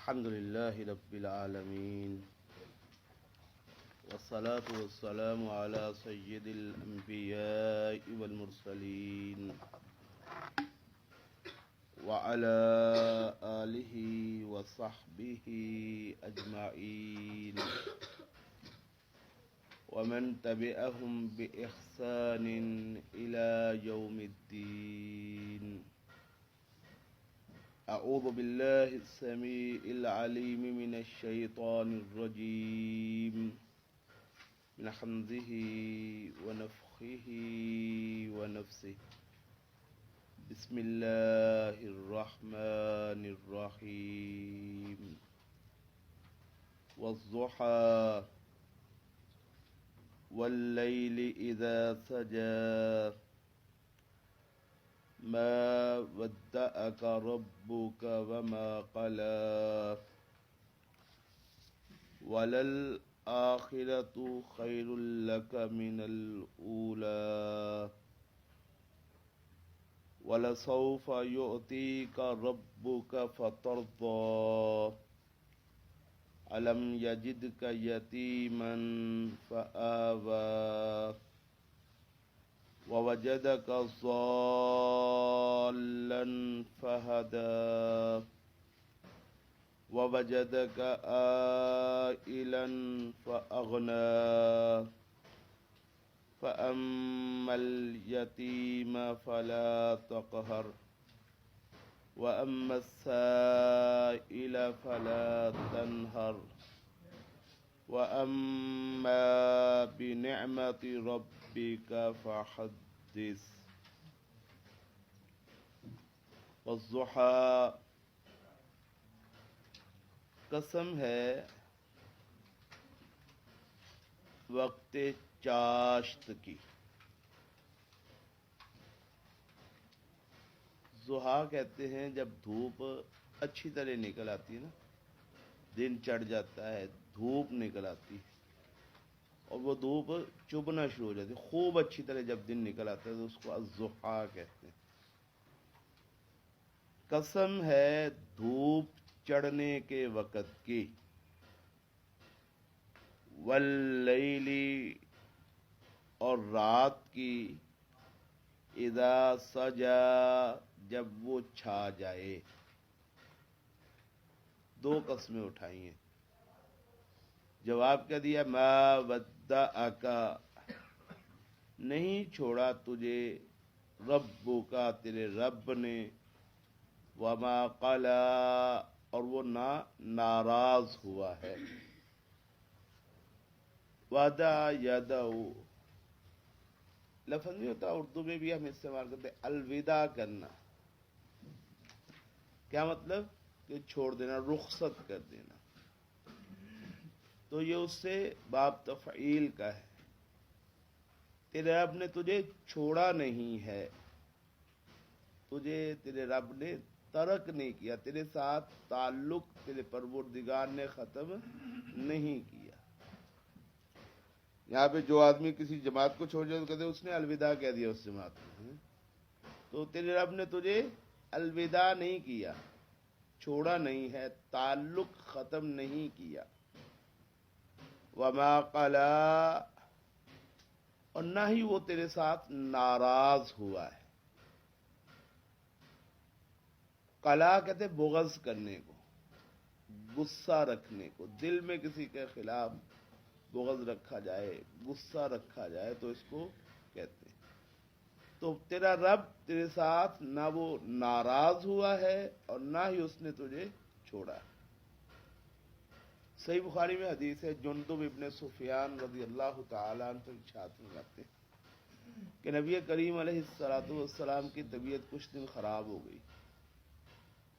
الحمد لله رب العالمين والصلاة والسلام على سيد الأنبياء والمرسلين وعلى آله وصحبه أجمعين ومن تبعهم بإحسان إلى يوم الدين. أعوذ بالله السميع العليم من الشيطان الرجيم من حمزه ونفخه ونفسه. بسم الله الرحمن الرحيم. والضحى والليل إذا سجى ما ودعك ربك وما قلى وللآخرة خير لك من الأولى ولسوف يؤتيك ربك فترضى ألم يجدك يتيما فآوى ووجدك ضالا فهدى ووجدك عائلا فأغنى فأما اليتيم فلا تقهر وأما السائل فلا تنهر وأما بنعمة ربك فحدث. والضحى قسم ہے وقت چاشت کی. ضحیٰ کہتے ہیں جب دھوپ اچھی طرح نکل آتی ہے نا، دن چڑھ جاتا ہے، دھوپ نکل آتی ہے اور وہ دھوپ چبھنا شروع ہو جاتی ہے، خوب اچھی طرح جب دن نکل آتا ہے تو اس کو الضحیٰ کہتے ہیں. قسم ہے دھوپ چڑھنے کے وقت کی. واللیل اور رات کی، اذا سجا جب وہ چھا جائے. دو قسمیں اٹھائی ہیں. جواب کیا دیا؟ ما ودعک، نہیں چھوڑا تجھے، ربک تیرے رب نے، وما قلا اور وہ نہ ناراض ہوا ہے. وعدہ یدعو لفظ نہیں ہوتا، اردو میں بھی ہم استعمال کرتے ہیں الوداع کرنا. کیا مطلب؟ کہ چھوڑ دینا، رخصت کر دینا. تو یہ اس سے باب تفعیل کا ہے. تیرے رب نے تجھے چھوڑا نہیں ہے، تجھے تیرے رب نے ترک نہیں کیا، تیرے ساتھ تعلق تیرے پروردگار نے ختم نہیں کیا. یہاں پہ جو آدمی کسی جماعت کو چھوڑ جائے تو کہتے ہیں اس نے الوداع کہہ دیا اس جماعت کو. تو تیرے رب نے تجھے الوداع نہیں کیا، چھوڑا نہیں ہے، تعلق ختم نہیں کیا. وما قلا اور نہ ہی وہ تیرے ساتھ ناراض ہوا ہے. قلا کہتے بغض کرنے کو، غصہ رکھنے کو. دل میں کسی کے خلاف بغض رکھا جائے، غصہ رکھا جائے تو اس کو کہتے ہیں. تو تیرا رب تیرے ساتھ نہ وہ ناراض ہوا ہے اور نہ ہی اس نے تجھے چھوڑا ہے. صحیح بخاری میں حدیث ہے، جندب ابن سفیان رضی اللہ تعالیٰ عنہ ارشاد فرماتے ہیں کہ نبی کریم علیہ الصلوۃ والسلام کی طبیعت کچھ دن خراب ہو گئی.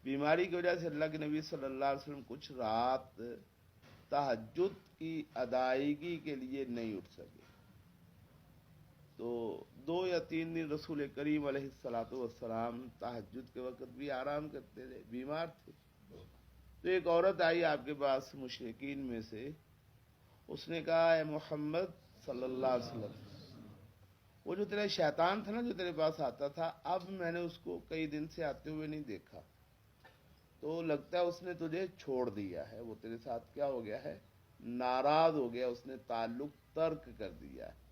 بیماری کی وجہ سے اللہ کے نبی صلی اللہ علیہ وسلم کچھ رات تہجد کی ادائیگی کے لیے نہیں اٹھ سکے. تو 2 یا 3 دن رسول کریم علیہ الصلوۃ والسلام تہجد کے وقت بھی آرام کرتے تھے، بیمار تھے. تو ایک عورت آئی آپ کے پاس مشرکین میں سے، اس نے کہا اے محمد صلی اللہ علیہ وسلم، وہ جو تیرا شیطان تھا نا جو تیرے پاس آتا تھا، اب میں نے اس کو کئی دن سے آتے ہوئے نہیں دیکھا. تو لگتا ہے اس نے تجھے چھوڑ دیا ہے، وہ تیرے ساتھ کیا ہو گیا ہے، ناراض ہو گیا، اس نے تعلق ترک کر دیا ہے۔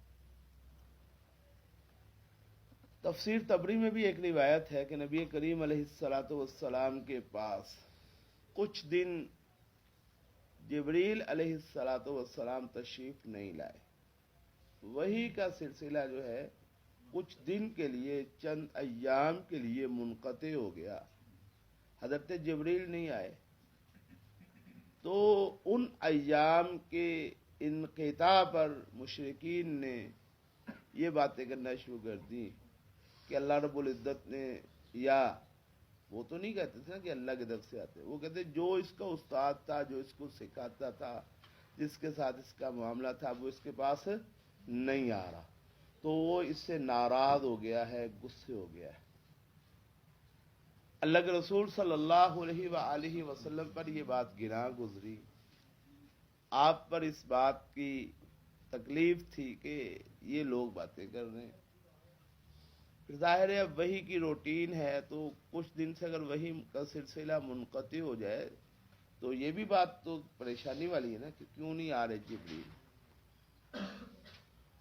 تفسیر تبری میں بھی ایک روایت ہے کہ نبی کریم علیہ الصلوۃ والسلام کے پاس کچھ دن جبریل علیہ الصلوۃ والسلام تشریف نہیں لائے۔ وہی کا سلسلہ جو ہے کچھ دن کے لیے، چند ایام کے لیے منقطع ہو گیا، حضرت جبریل نہیں آئے۔ تو ان ایام کے انقطاع پر مشرکین نے یہ باتیں کرنا شروع کر دی کہ اللہ رب العزت نے، یا وہ تو نہیں کہتے تھے نا کہ اللہ کی طرف سے آتے، وہ کہتے جو اس کا استاد تھا، جو اس کو سکھاتا تھا، جس کے ساتھ اس کا معاملہ تھا، وہ اس کے پاس نہیں آ رہا، تو وہ اس سے ناراض ہو گیا ہے، غصے ہو گیا ہے۔ اللہ کے رسول صلی اللہ علیہ وآلہ وسلم پر یہ بات گراں گزری، آپ پر اس بات کی تکلیف تھی کہ یہ لوگ باتیں کر رہے ہیں۔ پھر ظاہر ہے اب وحی کی روٹین ہے، تو کچھ دن سے اگر وحی کا سلسلہ منقطع ہو جائے تو یہ بھی بات تو پریشانی والی ہے نا کہ کیوں نہیں آ رہے جبریل۔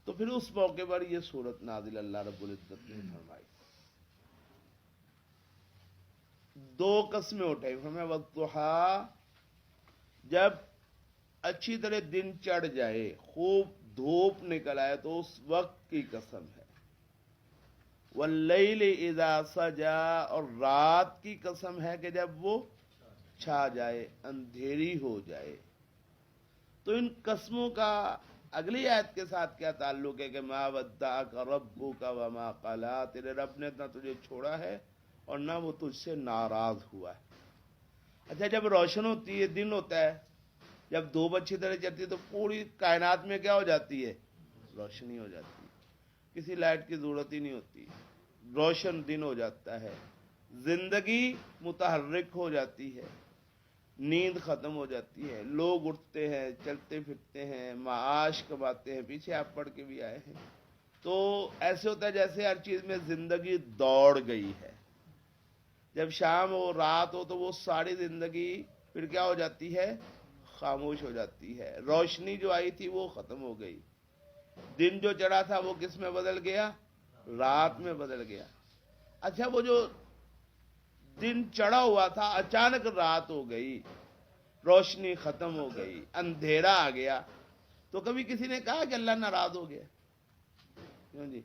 تو پھر اس موقع پر یہ صورت نازل اللہ رب العزت نے فرمائی، دو قسمیں اٹھائی، فرمایا والضحیٰ، جب اچھی طرح دن چڑھ جائے، خوب دھوپ نکل آئے تو اس وقت کی قسم ہے، واللیل اذا سجا، اور رات کی قسم ہے کہ جب وہ چھا جائے، اندھیری ہو جائے۔ تو ان قسموں کا اگلی آیت کے ساتھ کیا تعلق ہے کہ ما ودعک ربک وما قلی، تیرے رب نے نہ تجھے چھوڑا ہے اور نہ وہ تجھ سے ناراض ہوا ہے۔ اچھا، جب روشن ہوتی ہے، دن ہوتا ہے، جب دھوپ اچھی طرح چلتی ہے تو پوری کائنات میں کیا ہو جاتی ہے، روشنی ہو جاتی ہے، کسی لائٹ کی ضرورت ہی نہیں ہوتی، روشن دن ہو جاتا ہے، زندگی متحرک ہو جاتی ہے، نیند ختم ہو جاتی ہے، لوگ اٹھتے ہیں، چلتے پھرتے ہیں، معاش کماتے ہیں، پیچھے آپ پڑھ کے بھی آئے ہیں۔ تو ایسے ہوتا ہے جیسے ہر چیز میں زندگی دوڑ گئی ہے۔ جب شام ہو، رات ہو، تو وہ ساری زندگی پھر کیا ہو جاتی ہے، خاموش ہو جاتی ہے، روشنی جو آئی تھی وہ ختم ہو گئی، دن جو چڑھا تھا وہ کس میں بدل گیا، رات میں بدل گیا۔ اچھا، وہ جو دن چڑھا ہوا تھا اچانک رات ہو گئی، روشنی ختم ہو گئی، اندھیرا آ گیا، تو کبھی کسی نے کہا کہ اللہ ناراض ہو گیا؟ کیوں جی؟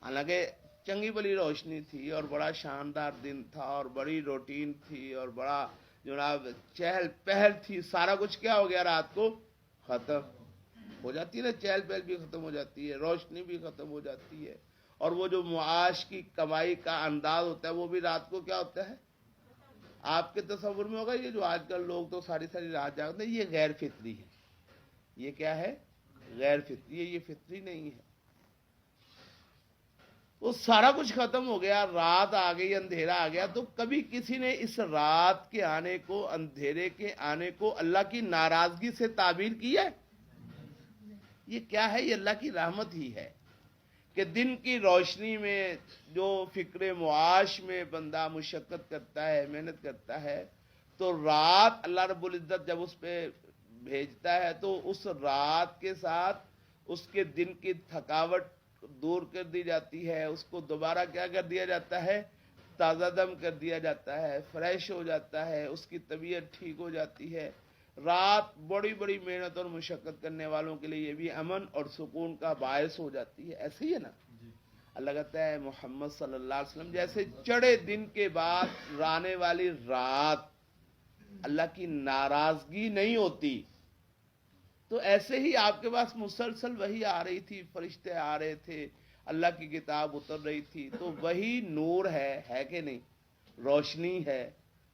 حالانکہ چنگی بلی روشنی تھی اور بڑا شاندار دن تھا اور بڑی روٹین تھی اور بڑا جناب چہل پہل تھی، سارا کچھ کیا ہو گیا، رات کو ختم ہو جاتی ہے نا، چہل پہل بھی ختم ہو جاتی ہے، روشنی بھی ختم ہو جاتی ہے، اور وہ جو معاش کی کمائی کا انداز ہوتا ہے وہ بھی رات کو کیا ہوتا ہے۔ آپ کے تصور میں ہوگا یہ جو آج کل لوگ تو ساری ساری رات جاگتے ہیں، یہ غیر فطری ہے۔ یہ کیا ہے؟ غیر فطری ہے، یہ فطری نہیں ہے۔ وہ سارا کچھ ختم ہو گیا، رات آ گئی، اندھیرا آ گیا، تو کبھی کسی نے اس رات کے آنے کو، اندھیرے کے آنے کو اللہ کی ناراضگی سے تعبیر کیا ہے؟ یہ کیا ہے؟ یہ اللہ کی رحمت ہی ہے کہ دن کی روشنی میں جو فکر معاش میں بندہ مشقت کرتا ہے، محنت کرتا ہے، تو رات اللہ رب العزت جب اس پہ بھیجتا ہے تو اس رات کے ساتھ اس کے دن کی تھکاوٹ دور کر دی جاتی ہے، اس کو دوبارہ کیا کر دیا جاتا ہے، تازہ دم کر دیا جاتا ہے، فریش ہو جاتا ہے، اس کی طبیعت ٹھیک ہو جاتی ہے۔ رات بڑی بڑی محنت اور مشقت کرنے والوں کے لیے یہ بھی امن اور سکون کا باعث ہو جاتی ہے۔ ایسے ہی ہے نا، اللہ کہتا ہے محمد صلی اللہ علیہ وسلم جیسے چڑھے دن کے بعد آنے والی رات اللہ کی ناراضگی نہیں ہوتی، تو ایسے ہی آپ کے پاس مسلسل وحی آ رہی تھی، فرشتے آ رہے تھے، اللہ کی کتاب اتر رہی تھی، تو وہی نور ہے کہ نہیں، روشنی ہے،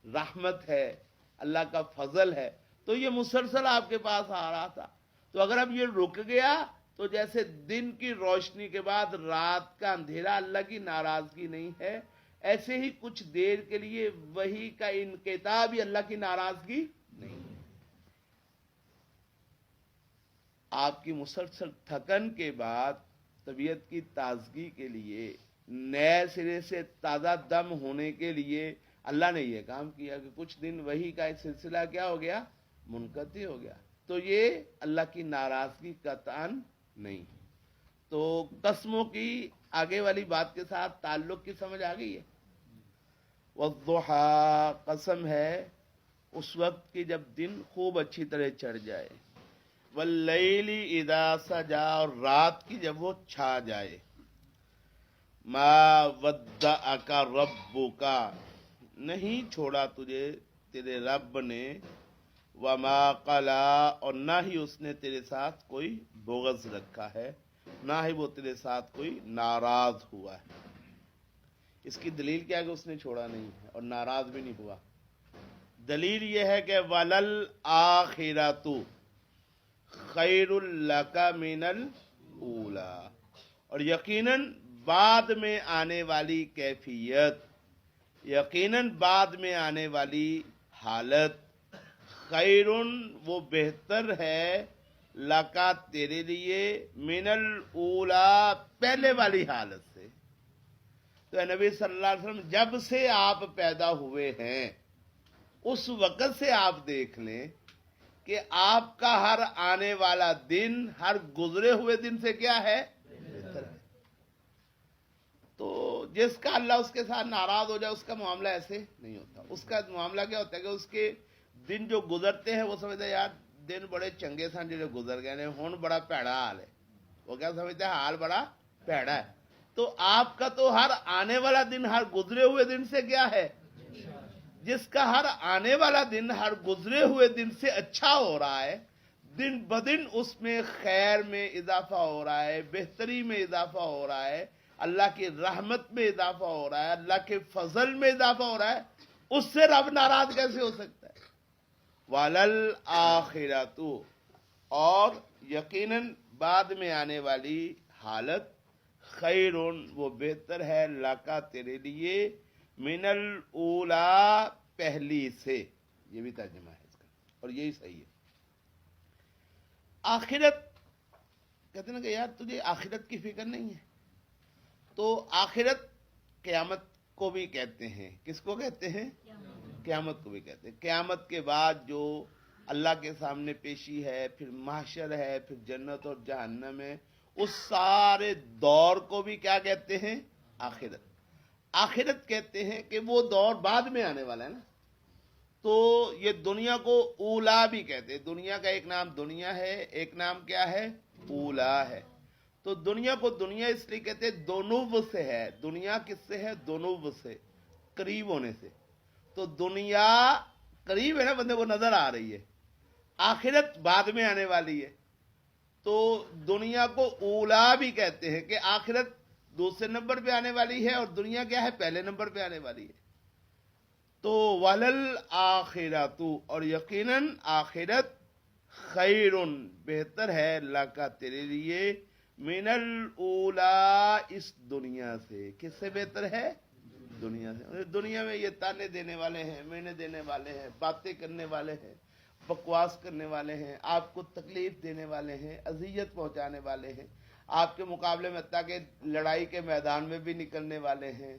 رحمت ہے، اللہ کا فضل ہے، تو یہ مسلسل آپ کے پاس آ رہا تھا۔ تو اگر اب یہ رک گیا تو جیسے دن کی روشنی کے بعد رات کا اندھیرا اللہ کی ناراضگی نہیں ہے، ایسے ہی کچھ دیر کے لیے وحی کا انقطاع بھی اللہ کی ناراضگی نہیں ہے۔ آپ کی مسلسل تھکن کے بعد طبیعت کی تازگی کے لیے، نئے سرے سے تازہ دم ہونے کے لیے اللہ نے یہ کام کیا کہ کچھ دن وحی کا ایک سلسلہ کیا ہو گیا؟ منقطع ہو گیا. تو یہ اللہ کی ناراضگی قطعاً نہیں. تو قسموں کی آگے والی بات کے ساتھ تعلق کی سمجھ آ گئی ہے. والضحیٰ قسم ہے اس وقت کی جب دن خوب اچھی طرح چڑھ جائے. واللیل اذا سجا اور رات کی جب وہ چھا جائے. ما ودعک ربک نہیں چھوڑا تجھے تیرے رب نے. وما قلا اور نہ ہی اس نے تیرے ساتھ کوئی بغض رکھا ہے، نہ ہی وہ تیرے ساتھ کوئی ناراض ہوا ہے. اس کی دلیل کیا ہے کہ اس نے چھوڑا نہیں ہے اور ناراض بھی نہیں ہوا؟ دلیل یہ ہے کہ وَلَلْآخِرَةُ خَيْرٌ لَكَ مِنَ الْأُولَى اور یقیناً بعد میں آنے والی کیفیت، یقیناً بعد میں آنے والی حالت، خیرٌ وہ بہتر ہے، لکا تیرے لیے، من الاولا پہلے والی حالت سے. تو نبی صلی اللہ علیہ وسلم جب سے آپ پیدا ہوئے ہیں اس وقت سے آپ دیکھ لیں کہ آپ کا ہر آنے والا دن ہر گزرے ہوئے دن سے کیا ہے؟ بہتر ہے. تو جس کا اللہ اس کے ساتھ ناراض ہو جائے اس کا معاملہ ایسے نہیں ہوتا. اس کا معاملہ کیا ہوتا ہے کہ اس کے دن جو گزرتے ہیں وہ سمجھتے ہیں یار دن بڑے چنگے سن جو گزر گئے ہوں بڑا پیڑا حال ہے. وہ کیا سمجھتے ہیں؟ حال بڑا پیڑا ہے. تو آپ کا تو ہر آنے والا دن ہر گزرے ہوئے دن سے کیا ہے؟ جس کا ہر آنے والا دن ہر گزرے ہوئے دن سے اچھا ہو رہا ہے، دن بدن اس میں خیر میں اضافہ ہو رہا ہے، بہتری میں اضافہ ہو رہا ہے، اللہ کی رحمت میں اضافہ ہو رہا ہے، اللہ کے فضل میں اضافہ ہو رہا ہے، اس سے رب ناراض کیسے ہو سکتا ہے؟ وَلَلْآخِرَةُ اور یقیناً بعد میں آنے والی حالت، خیرٌ وہ بہتر ہے، لکا تیرے لیے، من الاولا پہلی سے. یہ بھی ترجمہ ہے اس کا اور یہی صحیح ہے. آخرت کہتے ہیں نا کہ یار تجھے آخرت کی فکر نہیں ہے. تو آخرت قیامت کو بھی کہتے ہیں. کس کو کہتے ہیں؟ قیامت کو بھی کہتے ہیں. قیامت کے بعد جو اللہ کے سامنے پیشی ہے، پھر محشر ہے، پھر جنت اور جہنم ہے، اس سارے دور کو بھی کیا کہتے ہیں؟ آخرت. آخرت کہتے ہیں کہ وہ دور بعد میں آنے والا ہے نا. تو یہ دنیا کو اولا بھی کہتے ہیں. دنیا کا ایک نام دنیا ہے، ایک نام کیا ہے؟ اولا ہے. تو دنیا کو دنیا اس لیے کہتے ہیں دونوب سے ہے. دنیا کس سے ہے؟ دونوب سے، قریب ہونے سے. تو دنیا قریب ہے نا، بندے کو نظر آ رہی ہے. آخرت بعد میں آنے والی ہے. تو دنیا کو اولا بھی کہتے ہیں کہ آخرت دوسرے نمبر پہ آنے والی ہے اور دنیا کیا ہے؟ پہلے نمبر پہ آنے والی ہے. تو وَلَلْآخِرَةُ اور یقیناً آخرت، خیرٌ بہتر ہے، لکا تیرے لیے، من الاولا اس دنیا سے. کس سے بہتر ہے؟ دنیا سے. دنیا میں یہ تانے دینے والے ہیں، مینے دینے والے ہیں، باتیں کرنے والے ہیں، بکواس کرنے والے ہیں، آپ کو تکلیف دینے والے ہیں، اذیت پہنچانے والے ہیں، آپ کے مقابلے میں حتیٰ کہ لڑائی کے میدان میں بھی نکلنے والے ہیں.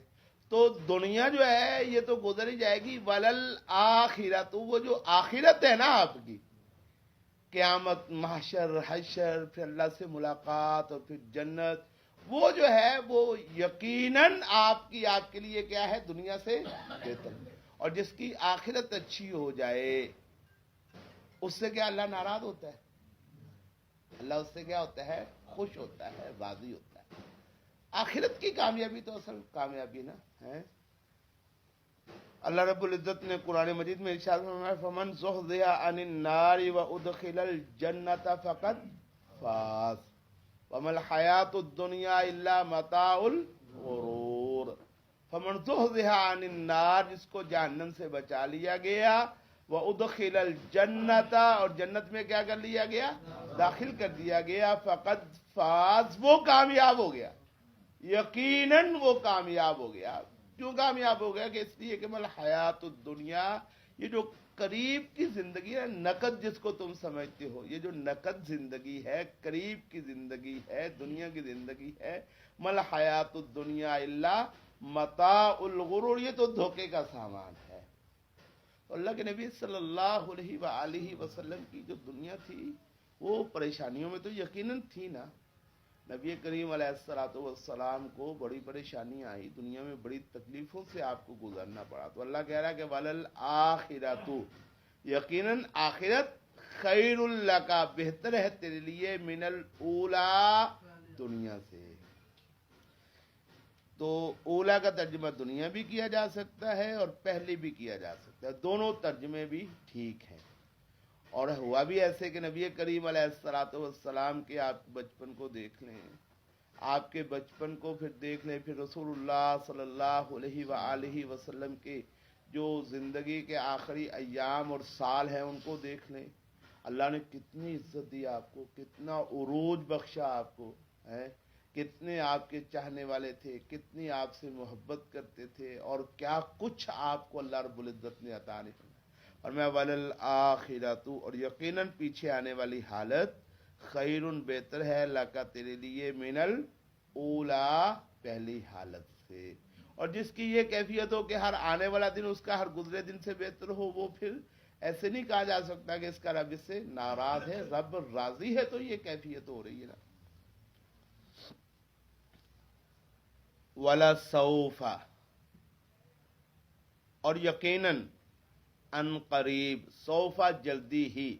تو دنیا جو ہے یہ تو گزر ہی جائے گی. وَلَلْآخِرَةُ وہ جو آخرت ہے نا آپ کی، قیامت، محشر، حشر، پھر اللہ سے ملاقات اور پھر جنت، وہ جو ہے وہ یقیناً آپ کے لیے کیا ہے؟ دنیا سے بہتر. اور جس کی آخرت اچھی ہو جائے اس سے کیا اللہ ناراض ہوتا ہے؟ اللہ اس سے کیا ہوتا ہے؟ خوش ہوتا ہے، راضی ہوتا ہے. آخرت کی کامیابی تو اصل کامیابی نا ہے. اللہ رب العزت نے قرآن مجید میں ارشاد فرمایا فمن زحزح عن النار وادخل الجنة فقد فاز وما الحیات الدنیا الا متاع الغرور. فمن زحزح عن النار جس کو جہنم سے بچا لیا گیا، وادخل الجنة اور جنت میں کیا کر لیا گیا؟ داخل کر دیا گیا، فقد فاز وہ کامیاب ہو گیا، یقیناً وہ کامیاب ہو گیا. کیوں کامیاب ہو گیا؟ کہ اس لیے کہ مل حیات الدنیا، یہ جو قریب کی زندگی ہے، نقد جس کو تم سمجھتے ہو، یہ جو نقد زندگی ہے، قریب کی زندگی ہے، دنیا کی زندگی ہے، مل حیات الدنیا الا متاع الغرور، یہ تو دھوکے کا سامان ہے۔ اللہ کے نبی صلی اللہ علیہ وآلہ وسلم کی جو دنیا تھی وہ پریشانیوں میں تو یقیناً تھی نا۔ نبی کریم علیہ الصلوۃ والسلام کو بڑی پریشانیاں آئی، دنیا میں بڑی تکلیفوں سے آپ کو گزرنا پڑا، تو اللہ کہہ رہا ہے کہ وَلَلْآخِرَةُ، یقیناً آخرت خیر لک، بہتر ہے تیرے لیے، من الاولیٰ، دنیا سے۔ تو اولا کا ترجمہ دنیا بھی کیا جا سکتا ہے اور پہلی بھی کیا جا سکتا ہے، دونوں ترجمے بھی ٹھیک ہیں۔ اور ہوا بھی ایسے کہ نبی کریم علیہ الصلوۃ والسلام کے آپ بچپن کو دیکھ لیں، آپ کے بچپن کو پھر دیکھ لیں، پھر رسول اللہ صلی اللہ علیہ وآلہ وسلم کے جو زندگی کے آخری ایام اور سال ہیں ان کو دیکھ لیں۔ اللہ نے کتنی عزت دی آپ کو، کتنا عروج بخشا آپ کو ہے، کتنے آپ کے چاہنے والے تھے، کتنی آپ سے محبت کرتے تھے، اور کیا کچھ آپ کو اللہ رب العزت نے عطا نہیں فرمایا۔ اور میں وَلَلْآخِرَةُ، اور یقیناً پیچھے آنے والی حالت خیر، بہتر ہے، لکا تیرے لیے، من الاولیٰ، پہلی حالت سے۔ اور جس کی یہ کیفیت ہو کہ ہر آنے والا دن اس کا ہر گزرے دن سے بہتر ہو، وہ پھر ایسے نہیں کہا جا سکتا کہ اس کا رب اس سے ناراض ہے، رب راضی ہے تو یہ کیفیت ہو رہی ہے نا۔ وَلَسَوْفَ، اور یقیناً، ان قریب، سوفا جلدی ہی،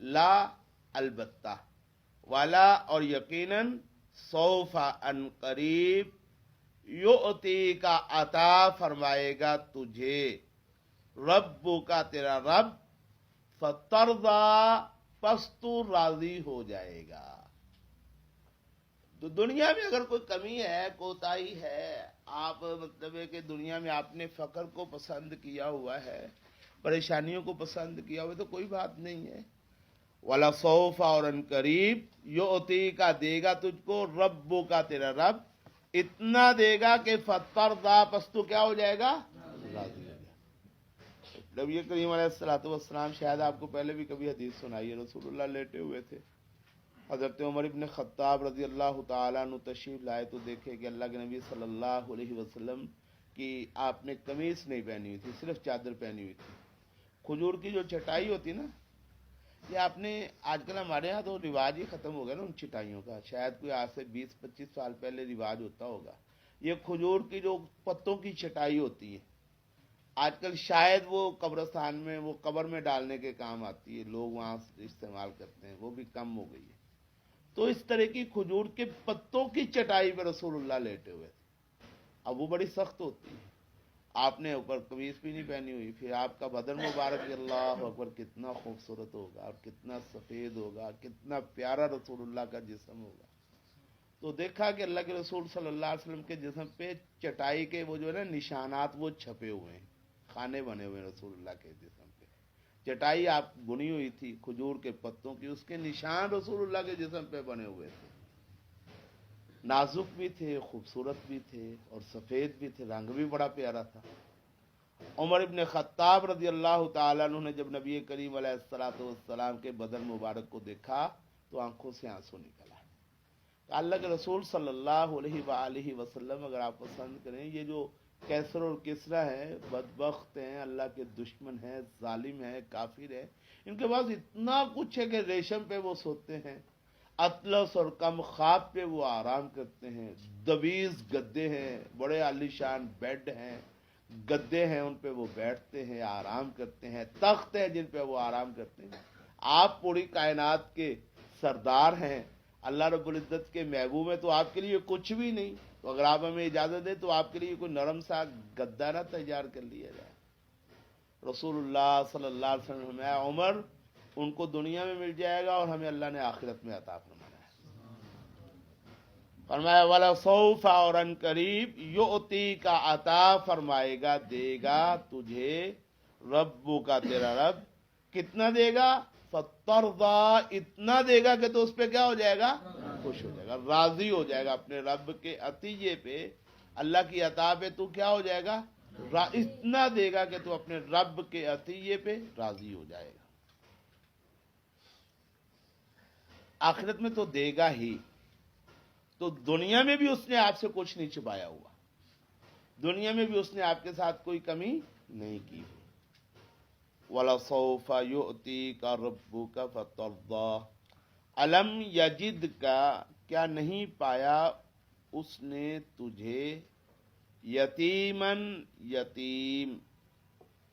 لا البتہ، والا اور یقیناً، سوفا ان قریب، یؤتی کا عطا فرمائے گا تجھے، رب کا تیرا رب، فترضا، پس تو راضی ہو جائے گا۔ تو دنیا میں اگر کوئی کمی ہے، کوتاہی ہے، آپ مطلب ہے کہ دنیا میں آپ نے فقر کو پسند کیا ہوا ہے، پریشانیوں کو پسند کیا ہوا ہے، تو کوئی بات نہیں ہے۔ وَلَسَوْفَ، اور ان قریب، یؤتی کا دے گا تجھ کو، رب کا تیرا رب، اتنا دے گا کہ فترضا، پس تو کیا ہو جائے گا؟ راضی ہو جائے گا۔ نبی کریم علیہ الصلوۃ والسلام، شاید آپ کو پہلے بھی کبھی حدیث سنائی ہے، رسول اللہ لیٹے ہوئے تھے، حضرت عمر ابن خطاب رضی اللہ تعالیٰ عنہ تشریف لائے تو دیکھے کہ اللہ کے نبی صلی اللہ علیہ وسلم کی آپ نے قمیص نہیں پہنی ہوئی تھی، صرف چادر پہنی ہوئی تھی۔ کھجور کی جو چٹائی ہوتی نا، یہ آپ نے، آج کل ہمارے یہاں تو رواج ہی ختم ہو گیا نا ان چٹائیوں کا، شاید کوئی آج سے 20-25 سال پہلے رواج ہوتا ہوگا۔ یہ کھجور کی جو پتوں کی چٹائی ہوتی ہے، آج کل شاید وہ قبرستان میں، وہ قبر میں ڈالنے کے کام آتی ہے، لوگ وہاں استعمال کرتے ہیں، وہ بھی کم ہو گئی ہے۔ تو اس طرح کی کھجور کے پتوں کی چٹائی پہ رسول اللہ لیٹے ہوئے تھے۔ اب وہ بڑی سخت ہوتی ہے، آپ نے اوپر قمیص بھی نہیں پہنی ہوئی، پھر آپ کا بدن مبارک، اللہ اکبر، کتنا خوبصورت ہوگا اور کتنا سفید ہوگا، کتنا پیارا رسول اللہ کا جسم ہوگا۔ تو دیکھا کہ اللہ کے رسول صلی اللہ علیہ وسلم کے جسم پہ چٹائی کے وہ جو ہے نا نشانات، وہ چھپے ہوئے ہیں، خانے بنے ہوئے ہیں رسول اللہ کے جسم پہ۔ چٹائی آپ بنی ہوئی تھی کھجور کے پتوں کی، اس کے نشان رسول اللہ کے جسم پہ بنے ہوئے تھے، نازک بھی تھے، خوبصورت بھی تھے، اور سفید بھی تھے، رنگ بھی بڑا پیارا تھا۔ عمر ابن خطاب رضی اللہ تعالیٰ عنہ نے جب نبی کریم علیہ الصلوۃ والسلام کے بدن مبارک کو دیکھا تو آنکھوں سے آنسو نکل آئے۔ اللہ کے رسول صلی اللہ علیہ وآلہ وسلم، اگر آپ پسند کریں، یہ جو کیسر اور کسرا ہیں، بدبخت ہیں، اللہ کے دشمن ہیں، ظالم ہیں، کافر ہیں، ان کے پاس اتنا کچھ ہے کہ ریشم پہ وہ سوتے ہیں، اطلس اور کم خواب پہ وہ آرام کرتے ہیں، دویز گدے ہیں، بڑے عالی شان بیڈ ہیں، گدے ہیں، ان پہ وہ بیٹھتے ہیں، آرام کرتے ہیں، تخت ہیں جن پہ وہ آرام کرتے ہیں۔ آپ پوری کائنات کے سردار ہیں، اللہ رب العزت کے محبوب ہیں، تو آپ کے لیے کچھ بھی نہیں، تو اگر آپ ہمیں اجازت دیں تو آپ کے لیے کوئی نرم سا گدا نہ تیار کر لیا جائے۔ رسول اللہ صلی اللہ علیہ وسلم نے، عمر، ان کو دنیا میں مل جائے گا اور ہمیں اللہ نے آخرت میں عطا فرمایا ہے۔ فرمایا وَلَسَوْفَ، اور ان قریب، یؤتی کا عطا فرمائے گا، دے گا تجھے، رب کا تیرا رب، کتنا دے گا؟ فَتَرْضَا، اتنا دے گا کہ تو اس پہ کیا ہو جائے گا؟ خوش ہو جائے گا، راضی ہو جائے گا اپنے رب کے عطیے پہ، اللہ کی عطا پہ تو کیا ہو جائے گا؟ اتنا دے گا کہ تو اپنے رب کے عطیے پہ راضی ہو جائے گا۔ آخرت میں تو دے گا ہی، تو دنیا میں بھی اس نے آپ سے کچھ نہیں چھپایا ہوا۔ دنیا میں بھی اس نے آپ کے ساتھ کوئی کمی نہیں کی. وَلَسَوْفَ يُؤْتِيكَ رَبُّكَ فَتَرْضَىٰ. الم یجد کا کیا نہیں پایا اس نے تجھے یتیمن یتیم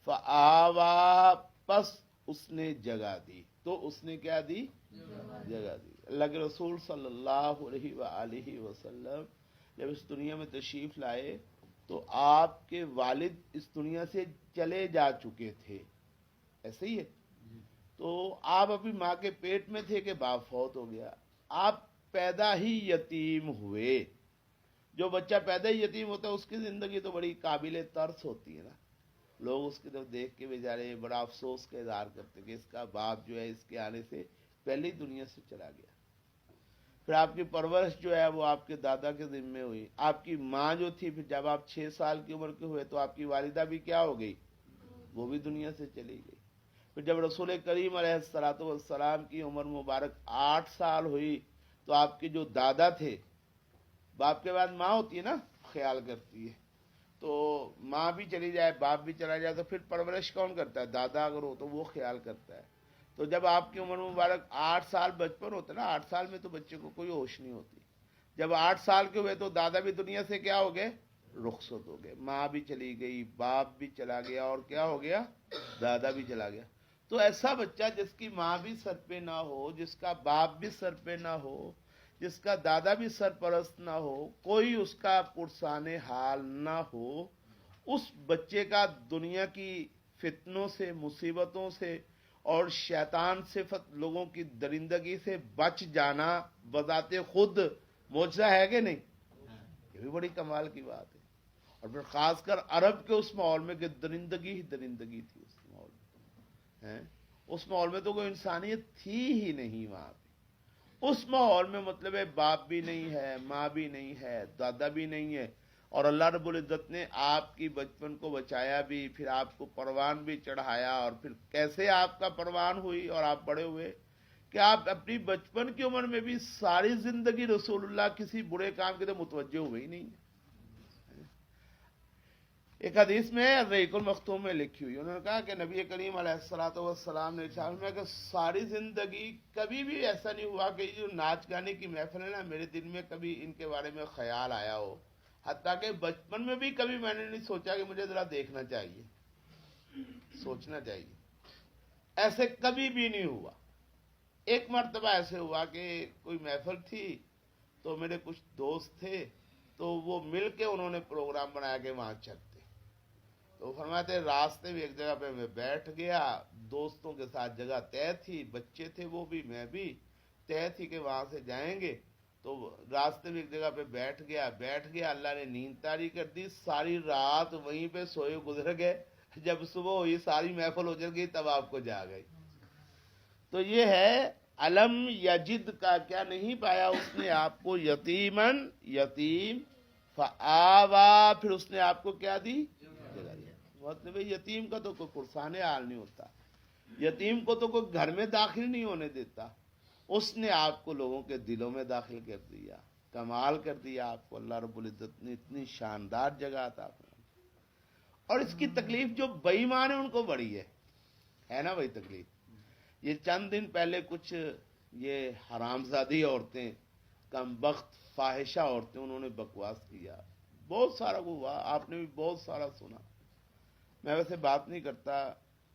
فآوا پس اس نے جگہ دی. تو اس نے کیا دی؟ جگہ دی. اللہ کے رسول صلی اللہ علیہ وآلہ وسلم جب اس دنیا میں تشریف لائے تو آپ کے والد اس دنیا سے چلے جا چکے تھے. ایسے ہی ہے. تو آپ ابھی ماں کے پیٹ میں تھے کہ باپ فوت ہو گیا. آپ پیدا ہی یتیم ہوئے. جو بچہ پیدا ہی یتیم ہوتا ہے اس کی زندگی تو بڑی قابل ترس ہوتی ہے نا. لوگ اس کی طرف دیکھ کے بیچارے بڑا افسوس کا اظہار کرتے کہ اس کا باپ جو ہے اس کے آنے سے پہلے ہی دنیا سے چلا گیا. پھر آپ کی پرورش جو ہے وہ آپ کے دادا کے ذمے ہوئی. آپ کی ماں جو تھی پھر جب آپ 6 سال کی عمر کے ہوئے تو آپ کی والدہ بھی کیا ہو گئی؟ وہ بھی دنیا سے چلی گئی. پھر جب رسول کریم علیہ الصلوۃ والسلام کی عمر مبارک 8 سال ہوئی تو آپ کے جو دادا تھے، باپ کے بعد ماں ہوتی ہے نا، خیال کرتی ہے. تو ماں بھی چلی جائے باپ بھی چلا جائے تو پھر پرورش کون کرتا ہے؟ دادا اگر ہو تو وہ خیال کرتا ہے. تو جب آپ کی عمر مبارک 8 سال بچپن ہوتا ہے نا، 8 سال میں تو بچے کو کوئی ہوش نہیں ہوتی. جب 8 سال کے ہوئے تو دادا بھی دنیا سے کیا ہو گئے؟ رخصت ہو گئے. ماں بھی چلی گئی، باپ بھی چلا گیا، اور کیا ہو گیا؟ دادا بھی چلا گیا. تو ایسا بچہ جس کی ماں بھی سر پہ نہ ہو، جس کا باپ بھی سر پہ نہ ہو، جس کا دادا بھی سرپرست نہ ہو، کوئی اس کا پرسان حال نہ ہو، اس بچے کا دنیا کی فتنوں سے، مصیبتوں سے اور شیطان صفت لوگوں کی درندگی سے بچ جانا بذات خود معجزہ ہے کہ نہیں؟ یہ بھی بڑی کمال کی بات ہے. اور پھر خاص کر عرب کے اس ماحول میں کہ درندگی ہی درندگی تھی اس ماحول میں. اس ماحول میں تو کوئی انسانیت تھی ہی نہیں. وہاں پہ اس ماحول میں مطلب ہے باپ بھی نہیں ہے، ماں بھی نہیں ہے، دادا بھی نہیں ہے، اور اللہ رب العزت نے آپ کی بچپن کو بچایا بھی، پھر آپ کو پروان بھی چڑھایا. اور پھر کیسے آپ کا پروان ہوئی اور آپ بڑے ہوئے کہ آپ اپنی بچپن کی عمر میں بھی ساری زندگی رسول اللہ کسی برے کام کی طرف متوجہ ہوئے ہی نہیں. ایک حدیث میں الرحیق المختوم میں لکھی ہوئی، انہوں نے کہا کہ نبی کریم علیہ الصلوۃ والسلام نے ارشاد فرمایا کہ ساری زندگی کبھی بھی ایسا نہیں ہوا کہ جو ناچ گانے کی محفل ہے نا، میرے دل میں کبھی ان کے بارے میں خیال آیا ہو. حتیٰ کہ بچپن میں بھی کبھی میں نے نہیں سوچا کہ مجھے ذرا دیکھنا چاہیے، سوچنا چاہیے. ایسے کبھی بھی نہیں ہوا. ایک مرتبہ ایسے ہوا کہ کوئی محفل تھی تو میرے کچھ دوست تھے تو وہ مل کے انہوں نے پروگرام بنایا کہ وہاں چلتے. تو فرماتے راستے میں ایک جگہ پہ میں بیٹھ گیا، دوستوں کے ساتھ جگہ طے تھی، بچے تھے وہ بھی میں بھی، طے تھی کہ وہاں سے جائیں گے. تو راستے میں ایک جگہ پہ بیٹھ گیا. اللہ نے نیند طاری کر دی. ساری رات وہیں پہ سوئے گزر گئے. جب صبح ہوئی ساری محفل ہو جل گئی تب آپ کو جا گئی. تو یہ ہے علم یجد کا کیا نہیں پایا اس نے آپ کو یتیمن یتیم فآوا پھر اس نے آپ کو کیا دی؟ جگہ دی. مطلب یتیم کا تو کوئی پرسان حال نہیں ہوتا، یتیم کو تو کوئی گھر میں داخل نہیں ہونے دیتا. اس نے آپ کو لوگوں کے دلوں میں داخل کر دیا. کمال کر دیا آپ کو. اللہ رب العزت نے اتنی شاندار جگہ عطا فرمائی. اور اس کی تکلیف جو بے ایمان ہے ان کو بڑی ہے نا بھائی تکلیف. یہ چند دن پہلے کچھ یہ حرامزادی عورتیں، کم بخت فاحشہ عورتیں، انہوں نے بکواس کیا. بہت سارا ہوا، آپ نے بھی بہت سارا سنا. میں ویسے بات نہیں کرتا،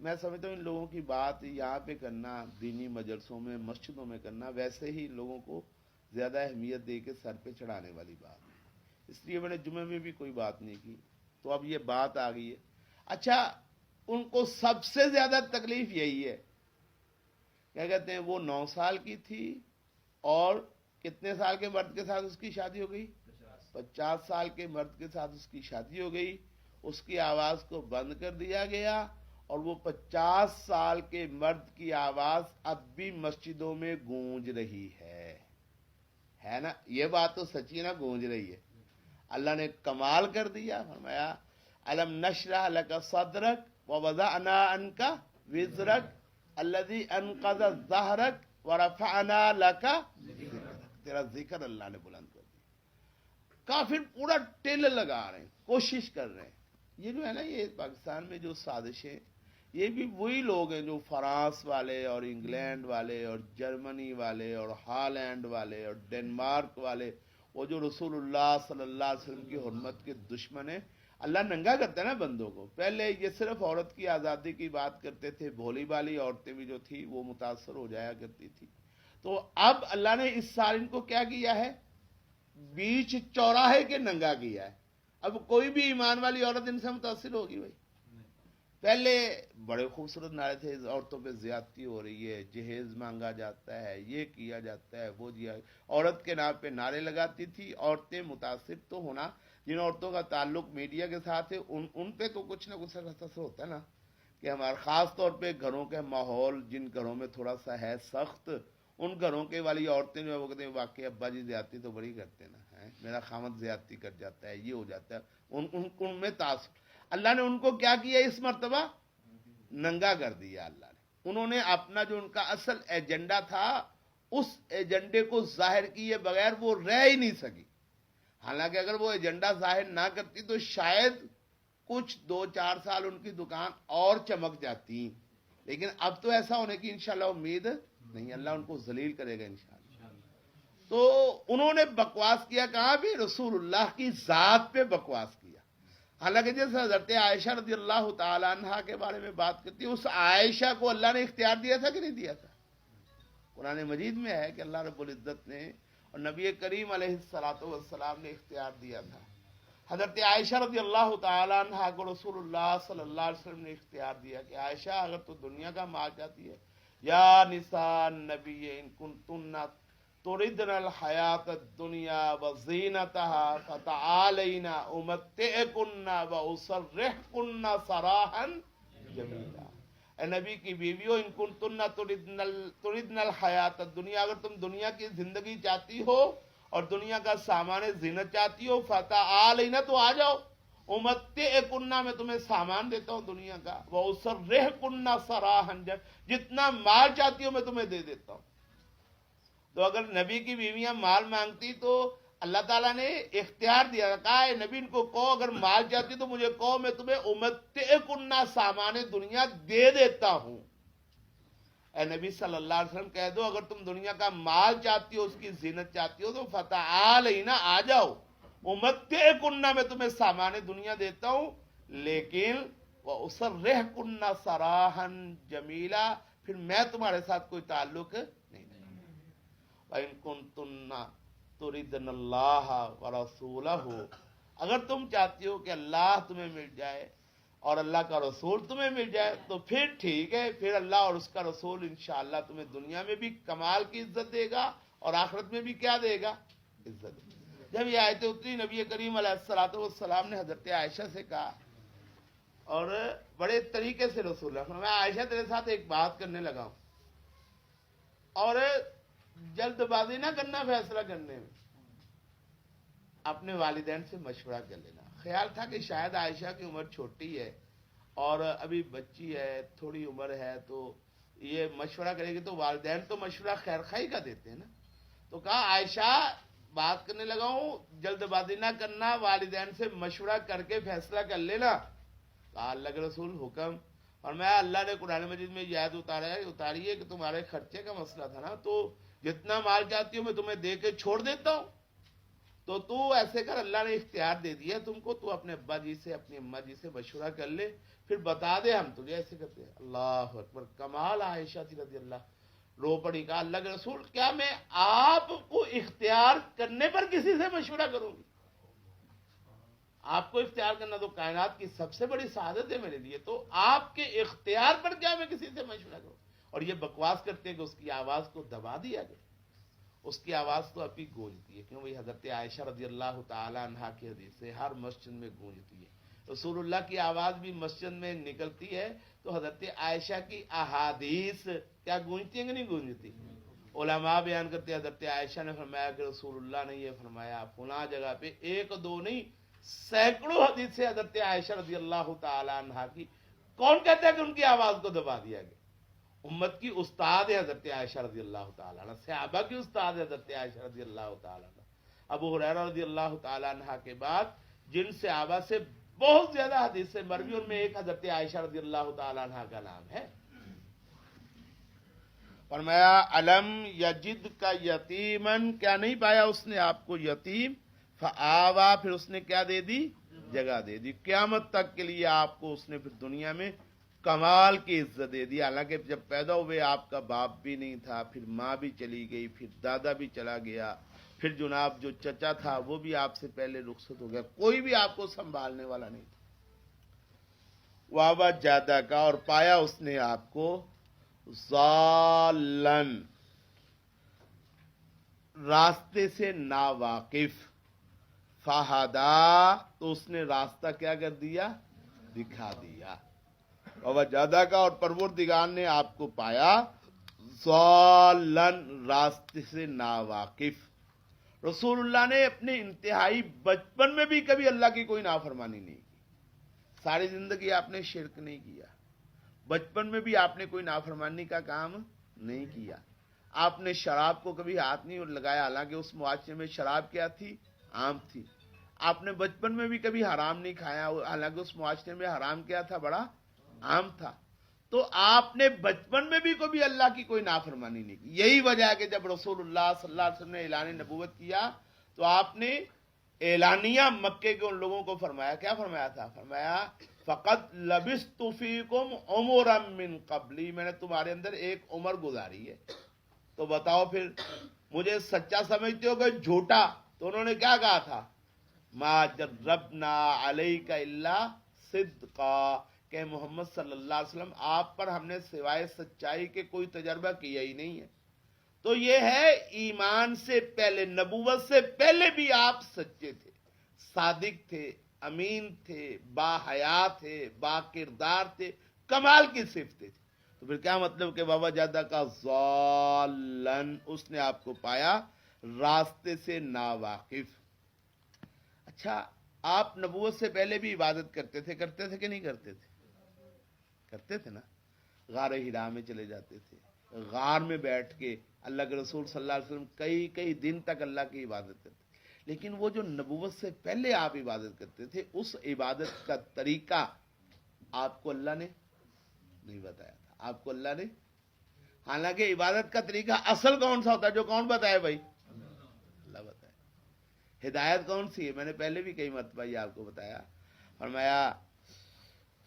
میں سمجھتا ہوں ان لوگوں کی بات یہاں پہ کرنا، دینی مجلسوں میں مسجدوں میں کرنا، ویسے ہی لوگوں کو زیادہ اہمیت دے کے سر پہ چڑھانے والی بات ہے. اس لیے میں نے جمعے میں بھی کوئی بات نہیں کی. تو اب یہ بات آ گئی ہے. اچھا، ان کو سب سے زیادہ تکلیف یہی ہے، کیا کہتے ہیں، وہ 9 سال کی تھی اور کتنے سال کے مرد کے ساتھ اس کی شادی ہو گئی؟ 50 سال کے مرد کے ساتھ اس کی شادی ہو گئی. اس کی آواز کو بند کر دیا گیا اور وہ 50 سال کے مرد کی آواز اب بھی مسجدوں میں گونج رہی ہے نا. یہ بات تو سچی نا، گونج رہی ہے. اللہ نے کمال کر دیا. فرمایا الم نشرح لک صدرک ووضعنا عنک وزرک الذی انقض ظہرک ورفعنا لک ذکرک. تیرا ذکر اللہ نے بلند کر دیا. کافر پورا ٹیل لگا رہے ہیں، کوشش کر رہے ہیں۔ یہ جو ہے نا، یہ پاکستان میں جو سازشیں، یہ بھی وہی لوگ ہیں جو فرانس والے اور انگلینڈ والے اور جرمنی والے اور ہالینڈ والے اور ڈنمارک والے، وہ جو رسول اللہ صلی اللہ علیہ وسلم کی حرمت کے دشمن ہیں۔ اللہ ننگا کرتا ہے نا بندوں کو۔ پہلے یہ صرف عورت کی آزادی کی بات کرتے تھے، بھولی بالی عورتیں بھی جو تھی وہ متاثر ہو جایا کرتی تھی۔ تو اب اللہ نے اس سال ان کو کیا کیا ہے؟ بیچ چوراہے کے ننگا کیا ہے۔ اب کوئی بھی ایمان والی عورت ان سے متاثر ہوگی بھائی؟ پہلے بڑے خوبصورت نعرے تھے، عورتوں پہ زیادتی ہو رہی ہے، جہیز مانگا جاتا ہے، یہ کیا جاتا ہے، وہ دیا۔ عورت کے نام پہ نعرے لگاتی تھی عورتیں۔ متاثر تو ہونا، جن عورتوں کا تعلق میڈیا کے ساتھ ہے ان پہ تو کچھ نہ کچھ اثر ہوتا ہے نا، کہ ہمارا خاص طور پہ گھروں کے ماحول، جن گھروں میں تھوڑا سا ہے سخت، ان گھروں کے والی عورتیں جو ہے وہ کہتے ہیں واقعی ابا جی زیادتی تو بڑی کرتے ہیں نا، میرا خامد زیادتی کر جاتا ہے، یہ ہو جاتا ہے، ان میں تاثر۔ اللہ نے ان کو کیا کیا اس مرتبہ؟ ننگا کر دیا اللہ نے۔ انہوں نے اپنا جو ان کا اصل ایجنڈا تھا، اس ایجنڈے کو ظاہر کیے بغیر وہ رہ ہی نہیں سکی۔ حالانکہ اگر وہ ایجنڈا ظاہر نہ کرتی تو شاید کچھ 2-4 سال ان کی دکان اور چمک جاتی، لیکن اب تو ایسا ہونے کی انشاءاللہ امید نہیں، اللہ ان کو ذلیل کرے گا انشاءاللہ۔ تو انہوں نے بکواس کیا کہاں بھی؟ رسول اللہ کی ذات پہ بکواس کیا۔ حالانکہ جیسے حضرت عائشہ رضی اللہ تعالی عنہا کے بارے میں بات کرتی ہے، اس عائشہ کو اللہ نے اختیار دیا تھا کہ نہیں دیا تھا؟ قرآن مجید میں ہے کہ اللہ رب العزت نے اور نبی کریم علیہ الصلوۃ والسلام نے اختیار دیا تھا۔ حضرت عائشہ رضی اللہ تعالی عنہا کو رسول اللہ صلی اللہ علیہ وسلم نے اختیار دیا کہ عائشہ اگر تو دنیا کا مال چاہتی ہے، یا نساء النبی ان کنتن تردن الحیات الدنیا وزینتها فتعالین امتعکن واسرحکن سراحا جمیلا۔ اے نبی کی بیویوں، ان کنتن تردن الحیات الدنیا، اگر تم دنیا کی زندگی چاہتی ہو اور دنیا کا سامان زینت چاہتی ہو، فتعالین، تو آ جاؤ، امتعکن، میں تمہیں سامان دیتا ہوں دنیا کا، واسرحکن سراحا، جتنا مال چاہتی ہو میں تمہیں دے دیتا ہوں۔ تو اگر نبی کی بیویاں مال مانگتی تو اللہ تعالیٰ نے اختیار دیا، کہا اے نبی ان کو کہو اگر مال چاہتی تو مجھے کہو، میں تمہیں امتعکن سامان دنیا دے دیتا ہوں۔ اے نبی صلی اللہ علیہ وسلم کہہ دو اگر تم دنیا کا مال چاہتی ہو، اس کی زینت چاہتی ہو تو فتعالین، آ جاؤ، امتعکن، میں تمہیں سامان دنیا دیتا ہوں، لیکن واسرحکن سراحا جمیلا، پھر میں تمہارے ساتھ کوئی تعلق نہیں۔ وَإِن كُنتُنَّ تُرِدْنَ اللَّهَ وَرَسُولَهُ، اگر تم چاہتی ہو کہ اللہ تمہیں مل جائے اور اللہ کا رسول تمہیں مل جائے تو پھر ٹھیک ہے، پھر اللہ اور اس کا رسول انشاءاللہ تمہیں دنیا میں بھی کمال کی عزت دے گا اور آخرت میں بھی کیا دے گا؟ عزت۔ جب یہ آیتیں اتری، نبی کریم علیہ الصلوۃ والسلام نے حضرت عائشہ سے کہا، اور بڑے طریقے سے رسول اللہ، میں عائشہ تیرے ساتھ ایک بات کرنے لگا ہوں، اور جلد بازی نہ کرنا فیصلہ کرنے میں، اپنے والدین سے مشورہ کر لینا۔ خیال تھا کہ شاید عائشہ کی عمر چھوٹی ہے اور ابھی بچی ہے، تھوڑی عمر ہے، تو یہ مشورہ کرے گی تو والدین تو مشورہ خیر خواہی کا دیتے ہیں نا۔ تو کہا عائشہ بات کرنے لگا ہوں، جلد بازی نہ کرنا، والدین سے مشورہ کر کے فیصلہ کر لینا۔ کہا اللہ کے رسول حکم، اور میں اللہ نے قرآن مجید میں یہ آیت اتاری ہے کہ تمہارے خرچے کا مسئلہ تھا نا، تو جتنا مال چاہتی ہوں میں تمہیں دے کے چھوڑ دیتا ہوں، تو ایسے کر، اللہ نے اختیار دے دیا تم کو، تو اپنے ابا جی سے اپنی اما جی سے مشورہ کر لے، پھر بتا دے ہم تجھے ایسے کرتے ہیں۔ اللہ اکبر، کمال عائشہ تھی رضی اللہ، رو پڑی، کہا اللہ کے رسول کیا میں آپ کو اختیار کرنے پر کسی سے مشورہ کروں گی؟ آپ کو اختیار کرنا تو کائنات کی سب سے بڑی سعادت ہے میرے لیے، تو آپ کے اختیار پر کیا میں کسی سے مشورہ کروں؟ اور یہ بکواس کرتے ہیں کہ اس کی آواز کو دبا دیا گیا، اس کی آواز تو ابھی گونجتی ہے، کیوں بھائی؟ حضرت عائشہ رضی اللہ تعالی عنہا کی حدیث سے ہر مسجد میں گونجتی ہے، رسول اللہ کی آواز بھی مسجد میں نکلتی ہے، تو حضرت عائشہ کی احادیث کیا گونجتی ہیں کہ نہیں گونجتی؟ علماء بیان کرتے ہیں حضرت عائشہ نے فرمایا کہ رسول اللہ نے یہ فرمایا فلاں جگہ پہ، ایک دو نہیں سینکڑوں حدیث سے حضرت عائشہ رضی اللہ تعالی عنہا کی۔ کون کہتا ہے کہ ان کی آواز کو دبا دیا گیا؟ امت کی استاد ہے حضرت عائشہ رضی اللہ تعالی عنہ، صحابہ کی استاد ہے حضرت عائشہ رضی اللہ تعالی عنہ۔ ابو ہریرہ رضی اللہ تعالی عنہ کے بعد جن صحابہ سے بہت زیادہ حدیث مروی، ان میں ایک حضرت عائشہ رضی اللہ تعالی عنہ کا نام ہے. فرمایا علم یجد کا یتیمن، کیا نہیں پایا اس نے آپ کو یتیم، فآوا، پھر اس نے کیا دے دی؟ جگہ دے دی. قیامت تک کے لیے آپ کو اس نے پھر دنیا میں کمال کی عزت دے دی. حالانکہ جب پیدا ہوئے آپ کا باپ بھی نہیں تھا، پھر ماں بھی چلی گئی، پھر دادا بھی چلا گیا، پھر جناب جو چچا تھا وہ بھی آپ سے پہلے رخصت ہو گیا، کوئی بھی آپ کو سنبھالنے والا نہیں تھا. وابا جادہ کا، اور پایا اس نے آپ کو ضالن، راستے سے ناواقف، فہدا، تو اس نے راستہ کیا کر دیا؟ دکھا دیا. وابا جادہ کا، اور پروردگار نے آپ کو پایا ضالن، راستے سے ناواقف. رسول اللہ نے اپنے انتہائی بچپن میں بھی کبھی اللہ کی کوئی نافرمانی نہیں کی. ساری زندگی آپ نے شرک نہیں کیا، بچپن میں بھی آپ نے کوئی نافرمانی کا کام نہیں کیا. آپ نے شراب کو کبھی ہاتھ نہیں لگایا، حالانکہ اس معاشرے میں شراب کیا تھی؟ عام تھی. آپ نے بچپن میں بھی کبھی حرام نہیں کھایا، حالانکہ اس معاشرے میں حرام کیا تھا؟ بڑا عام تھا. تو آپ نے بچپن میں بھی کبھی اللہ کی کوئی نافرمانی نہیں کی. یہی وجہ ہے کہ جب رسول اللہ صلی اللہ علیہ وسلم نے اعلان نبوت کیا تو آپ نے اعلانیہ مکے کے ان لوگوں کو فرمایا، کیا فرمایا تھا؟ فرمایا فقط لبثت فیکم عمرا من قبلی، میں نے تمہارے اندر ایک عمر گزاری ہے. تو بتاؤ پھر مجھے سچا سمجھتے ہو کہ جھوٹا؟ تو انہوں نے کیا کہا تھا؟ ما جربنا علیک الا صدقا، کہ محمد صلی اللہ علیہ وسلم آپ پر ہم نے سوائے سچائی کے کوئی تجربہ کیا ہی نہیں ہے. تو یہ ہے ایمان سے پہلے، نبوت سے پہلے بھی آپ سچے تھے، صادق تھے، امین تھے، با حیا تھے، با کردار تھے، کمال کی صفتیں تھے. تو پھر کیا مطلب کہ بابا جادہ کا ضالن، اس نے آپ کو پایا راستے سے ناواقف. اچھا، آپ نبوت سے پہلے بھی عبادت کرتے تھے کہ نہیں کرتے تھے؟ کرتے تھے نا. غار ہرا میں چلے جاتے تھے، غار میں بیٹھ کے اللہ کے رسول صلی اللہ علیہ وسلم کئی کئی دن تک اللہ کی عبادت کرتے. لیکن وہ جو نبوت سے پہلے آپ عبادت کرتے تھے، اس عبادت کا طریقہ آپ کو اللہ نے نہیں بتایا تھا. آپ کو اللہ نے، حالانکہ عبادت کا طریقہ اصل کون سا ہوتا ہے؟ جو کون بتائے بھائی؟ اللہ بتائے. ہدایت کون سی ہے؟ میں نے پہلے بھی کئی مرتبہ یہ آپ کو بتایا. فرمایا